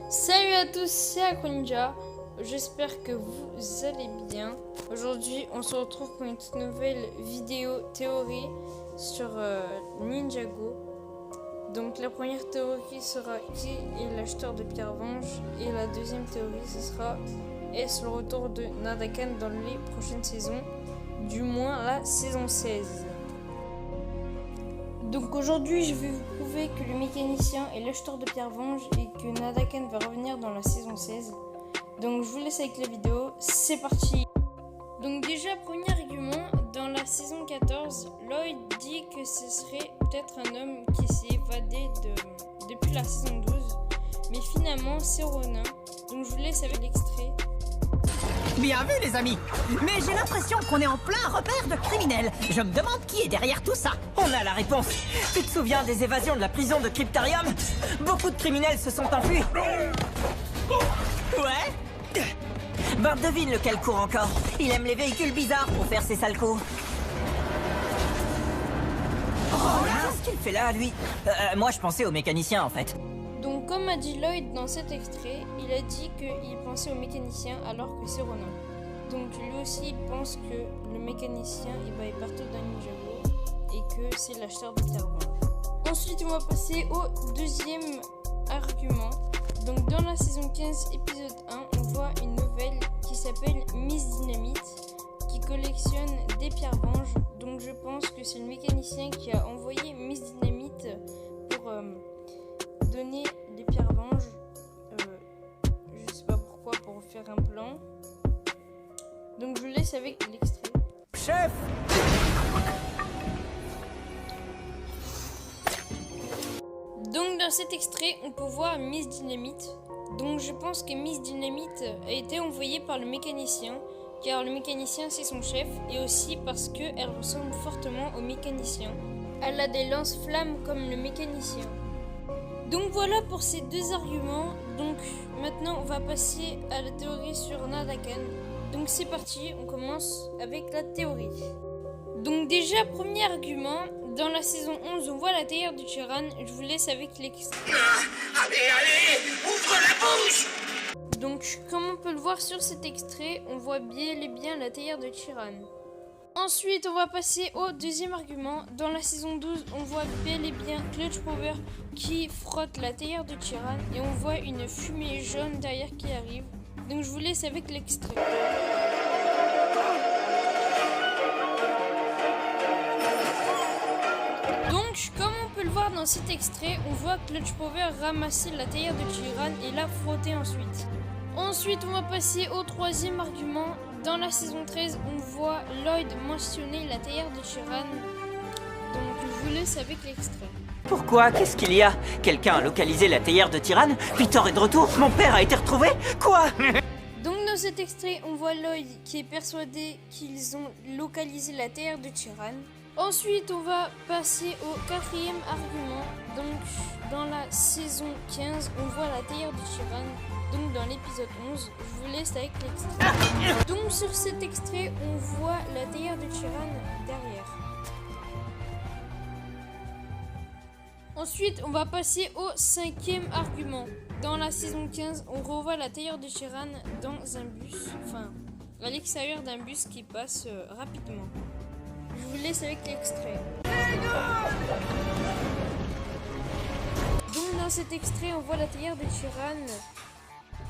Salut à tous, c'est Akroninja. J'espère que vous allez bien. Aujourd'hui, on se retrouve pour une toute nouvelle vidéo théorie sur Ninjago. Donc la première théorie sera qui est l'acheteur de Pierre Vange et la deuxième théorie ce sera est-ce le retour de Nadakan dans les prochaines saisons, du moins la saison 16. Donc aujourd'hui je vais vous prouver que le mécanicien est l'acheteur de Pierre Vange et que Nadakan va revenir dans la saison 16. Donc je vous laisse avec la vidéo, c'est parti. Donc déjà premier argument, dans la saison 14, Lloyd dit que ce serait peut-être un homme qui s'est évadé depuis la saison 12. Mais finalement c'est Ronin, donc je vous laisse avec l'extrait. Bien vu les amis. Mais j'ai l'impression qu'on est en plein repère de criminels. Je me demande qui est derrière tout ça. On a la réponse. Tu te souviens des évasions de la prison de Cryptarium? Beaucoup de criminels se sont enfuis. Ouais. Ben devine lequel court encore. Il aime les véhicules bizarres pour faire ses sales coups. Oh, qu'est-ce qu'il fait là lui? Moi je pensais au mécanicien en fait. Donc comme a dit Lloyd dans cet extrait, il a dit qu'il pensait au mécanicien alors que c'est Ronin. Donc lui aussi il pense que le mécanicien est partout dans Ninjago et que c'est l'acheteur de Pierre Vange. Ensuite on va passer au deuxième argument. Donc dans la saison 15 épisode 1 on voit une nouvelle qui s'appelle Miss Dynamite qui collectionne des pierres Vange. Donc je pense que c'est le mécanicien qui a envoyé Miss Dynamite pour donner des pierres Vange. Je sais pas pourquoi, pour faire un plan. Donc je vous laisse avec l'extrait. Chef! Donc dans cet extrait, on peut voir Miss Dynamite. Donc je pense que Miss Dynamite a été envoyée par le mécanicien, car le mécanicien c'est son chef, et aussi parce qu'elle ressemble fortement au mécanicien. Elle a des lance-flammes comme le mécanicien. Donc voilà pour ces deux arguments. Donc maintenant on va passer à la théorie sur Nadakan. Donc c'est parti, on commence avec la théorie. Donc déjà premier argument, dans la saison 11 on voit la théière de Chiran. Je vous laisse avec l'extrait. Allez, ouvre la bouche! Donc comme on peut le voir sur cet extrait, on voit bien et bien la théière de Chiran. Ensuite, on va passer au deuxième argument. Dans la saison 12, on voit bel et bien Clutch Power qui frotte la théière de Chiran et on voit une fumée jaune derrière qui arrive. Donc je vous laisse avec l'extrait. Donc, comme on peut le voir dans cet extrait, on voit Clutch Power ramasser la théière de Chiran et la frotter ensuite. Ensuite, on va passer au troisième argument. Dans la saison 13, on voit Lloyd mentionner la théière de Chiran. Donc, je vous laisse avec l'extrait. Pourquoi? Qu'est-ce qu'il y a? Quelqu'un a localisé la théière de Tyrann? Peter est de retour? Mon père a été retrouvé? Quoi? Donc, dans cet extrait, on voit Lloyd qui est persuadé qu'ils ont localisé la théière de Chiran. Ensuite, on va passer au quatrième argument. Donc, dans la saison 15, on voit la théière de Chiran. Donc, dans l'épisode 11, je vous laisse avec l'extrait. Donc, sur cet extrait, on voit la théière de Chiran derrière. Ensuite, on va passer au cinquième argument. Dans la saison 15, on revoit la théière de Chiran dans un bus, enfin, à l'extérieur d'un bus qui passe rapidement. Je vous laisse avec l'extrait. Donc dans cet extrait, on voit la théière de Chiran.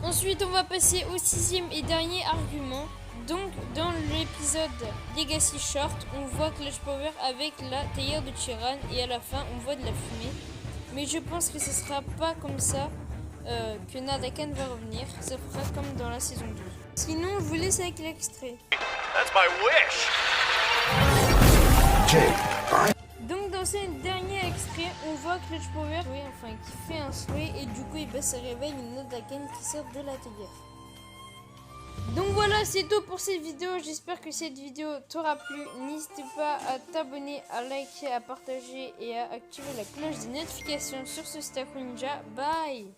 Ensuite, on va passer au sixième et dernier argument. Donc dans l'épisode Legacy Short, on voit Clutch Power avec la théière de Chiran et à la fin, on voit de la fumée. Mais je pense que ce sera pas comme ça que Nadakan va revenir. Ça fera comme dans la saison 12. Sinon, je vous laisse avec l'extrait. That's my wish! Donc dans ce dernier extrait, on voit Clutch Power qui fait un souhait et du coup ça réveille une Nadakan qui sort de la théière. Donc voilà, c'est tout pour cette vidéo. J'espère que cette vidéo t'aura plu. N'hésite pas à t'abonner, à liker, à partager et à activer la cloche des notifications sur ce Akroninja. Bye.